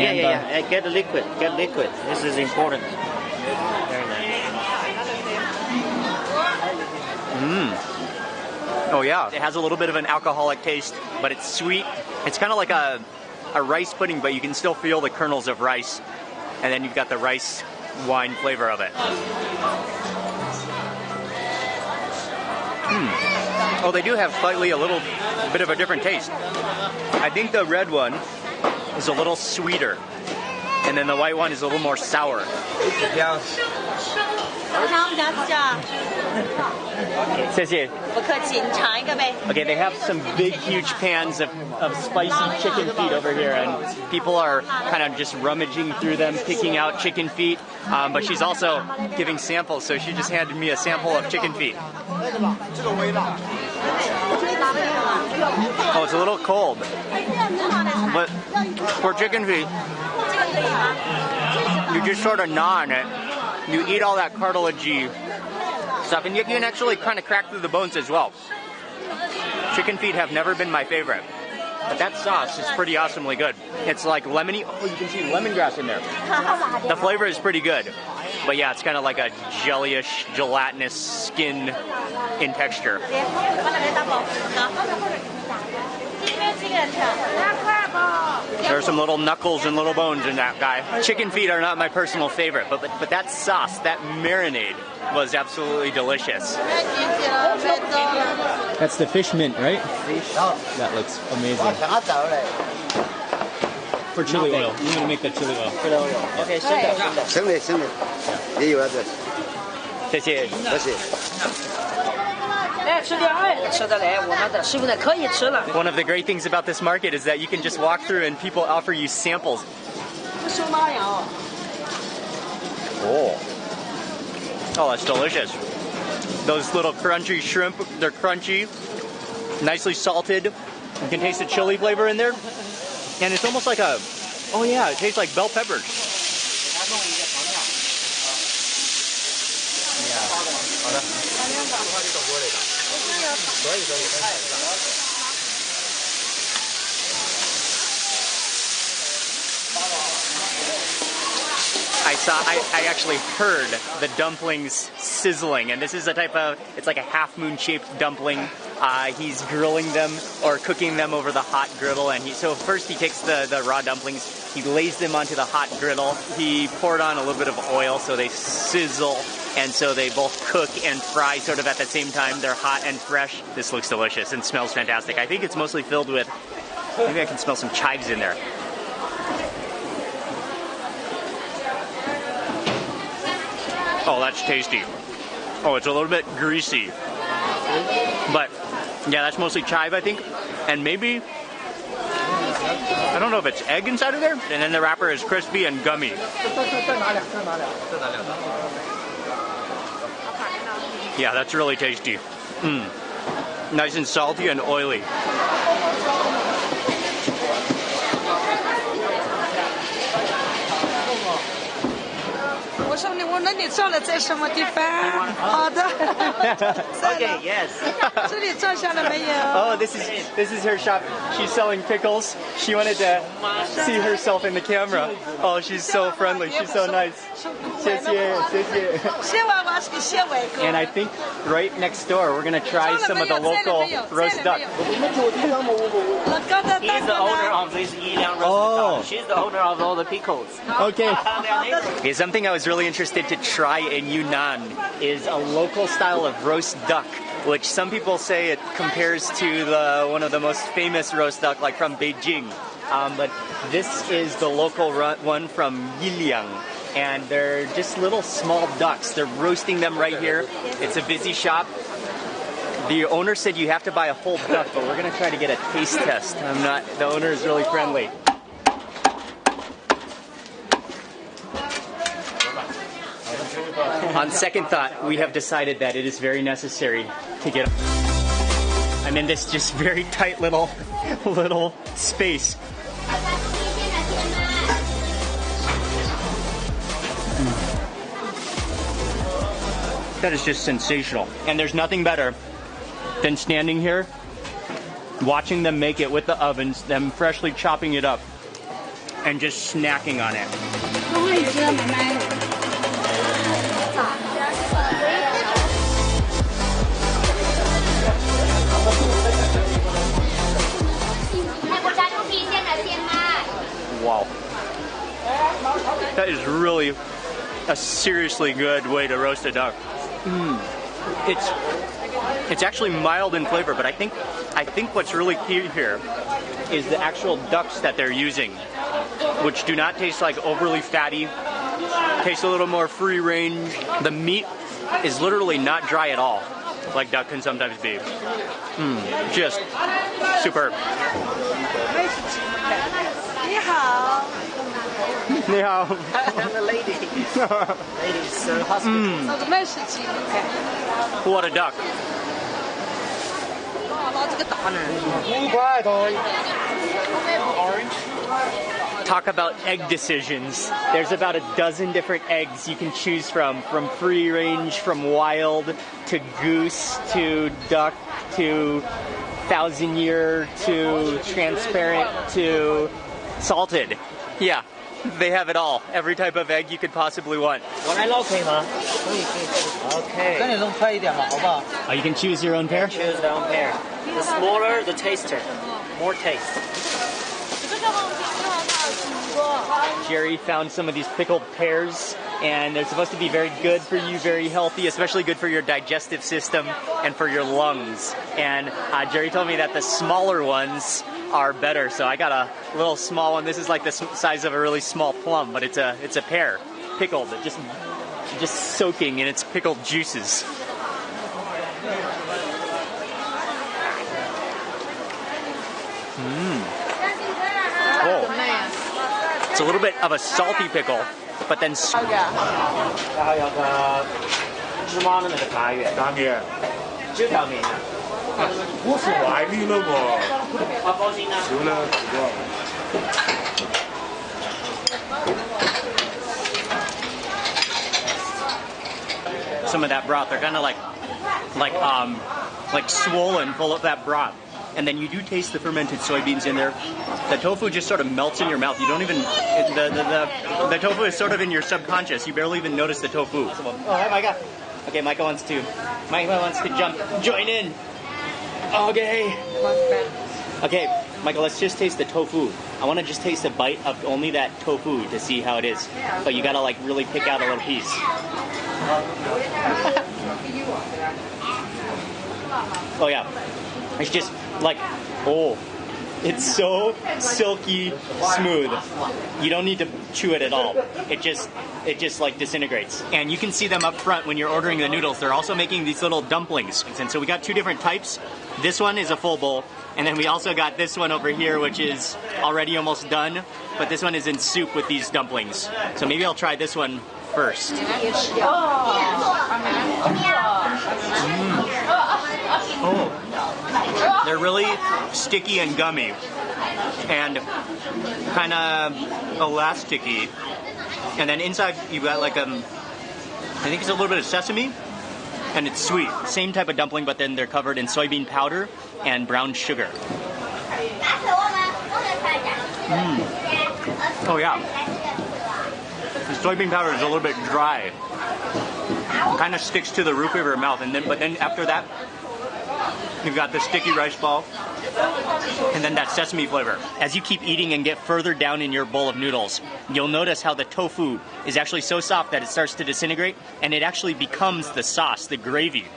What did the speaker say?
Yeah. Get the liquid. Get liquid. This is important. Very nice. Oh yeah, it has a little bit of an alcoholic taste, but it's sweet. It's kind of like a rice pudding, but you can still feel the kernels of rice. And then you've got the rice wine flavor of it. Oh, they do have slightly a little bit of a different taste. I think the red one is a little sweeter, and then the white one is a little more sour. Okay, they have some big, huge pans of spicy chicken feet over here, and people are kind of just rummaging through them, picking out chicken feet. But she's also giving samples, so she just handed me a sample of chicken feet. Oh, it's a little cold. But for chicken feet, you just sort of gnaw on it. You eat all that cartilagey stuff, and you can actually kind of crack through the bones as well. Chicken feet have never been my favorite, but that sauce is pretty awesomely good. It's like lemony. Oh, you can see lemongrass in there. The flavor is pretty good, but yeah, it's kind of like a jellyish, gelatinous skin in texture. There are some little knuckles and little bones in that guy. Chicken feet are not my personal favorite, but that sauce, that marinade, was absolutely delicious. That's the fish mint, right? That looks amazing. For chili oil. I'm going to make the chili oil. Okay, 谢谢。One of the great things about this market is that you can just walk through and people offer you samples. Oh, that's delicious. Those little crunchy shrimp, they're crunchy, nicely salted. You can taste the chili flavor in there. And it's almost like oh yeah, it tastes like bell peppers. I actually heard the dumplings sizzling, and this is a type of, it's like a half moon shaped dumpling. He's grilling them or cooking them over the hot griddle, and so first he takes the raw dumplings, he lays them onto the hot griddle, he poured on a little bit of oil so they sizzle, and so they both cook and fry sort of at the same time. They're hot and fresh. This looks delicious and smells fantastic. I think it's mostly filled with, maybe I can smell some chives in there. Oh, that's tasty. Oh, it's a little bit greasy. But, yeah, that's mostly chive, I think. And maybe, I don't know if it's egg inside of there. And then the wrapper is crispy and gummy. Yeah, that's really tasty. Nice and salty and oily. Okay, yes. Oh, this is her shop. She's selling pickles. She wanted to see herself in the camera. Oh, she's so friendly. She's so nice. And I think right next door we're gonna try some of the local roast duck. He's the owner of this Yilang roast duck. She's the owner of all the pickles. Okay. Okay, something I was really interested to try in Yunnan is a local style of roast duck, which some people say it compares to one of the most famous roast duck, like from Beijing. But this is the local one from Yilang. And they're just little small ducks. They're roasting them right here. It's a busy shop. The owner said you have to buy a whole duck, but we're gonna try to get a taste test. The owner is really friendly. On second thought, we have decided that it is very necessary to get. I'm in this just very tight little space. That is just sensational. And there's nothing better than standing here, watching them make it with the ovens, them freshly chopping it up. and just snacking on it. Wow. That is really a seriously good way to roast a duck. It's actually mild in flavor, but I think what's really key here is the actual ducks that they're using, which do not taste like overly fatty, taste a little more free range. The meat is literally not dry at all, like duck can sometimes be. Just superb. 你好。你好。 The lady. Ladies, so hospital. 美食鸡。 What a duck. 捞这个大呢。5块多。 Talk about egg decisions. There's about a dozen different eggs you can choose from free range, from wild, to goose, to duck, to 1,000-year, to transparent, to salted. Yeah, they have it all. Every type of egg you could possibly want. 我来捞可以吗？可以。Okay. 跟你弄快一点嘛，好不好？ Oh, you can choose your own pair? Choose their own pair. The smaller, the tastier. More taste. Jerry found some of these pickled pears, and they're supposed to be very good for you, very healthy, especially good for your digestive system and for your lungs. And Jerry told me that the smaller ones are better, so I got a little small one. This is like the size of a really small plum, but it's a pear, pickled, just soaking in its pickled juices. Oh. It's a little bit of a salty pickle, but then 然后有个芝麻的那个大圆，9条面。我是外地的嘛，好高兴啊！就那个。 some of that broth. They're kind of like swollen, full of that broth. And then you do taste the fermented soybeans in there. The tofu just sort of melts in your mouth. You don't even the tofu is sort of in your subconscious. You barely even notice the tofu. Oh, hi, Micah. Okay, Micah wants to join in. Okay. Okay, Michael, let's just taste the tofu. I want to just taste a bite of only that tofu to see how it is. But you gotta like really pick out a little piece. Oh yeah, it's just like, oh, it's so silky smooth. You don't need to chew it at all. It just like disintegrates. And you can see them up front when you're ordering the noodles. They're also making these little dumplings. And so we got two different types. This one is a full bowl. And then we also got this one over here, which is already almost done. But this one is in soup with these dumplings. So maybe I'll try this one first. Oh, they're really sticky and gummy and kind of elasticy. And then inside you've got like I think it's a little bit of sesame, and it's sweet. Same type of dumpling, but then they're covered in soybean powder and brown sugar. Oh yeah. The soybean powder is a little bit dry. Kind of sticks to the roof of your mouth, but then after that, you've got the sticky rice ball, and then that sesame flavor. As you keep eating and get further down in your bowl of noodles, you'll notice how the tofu is actually so soft that it starts to disintegrate, and it actually becomes the sauce, the gravy.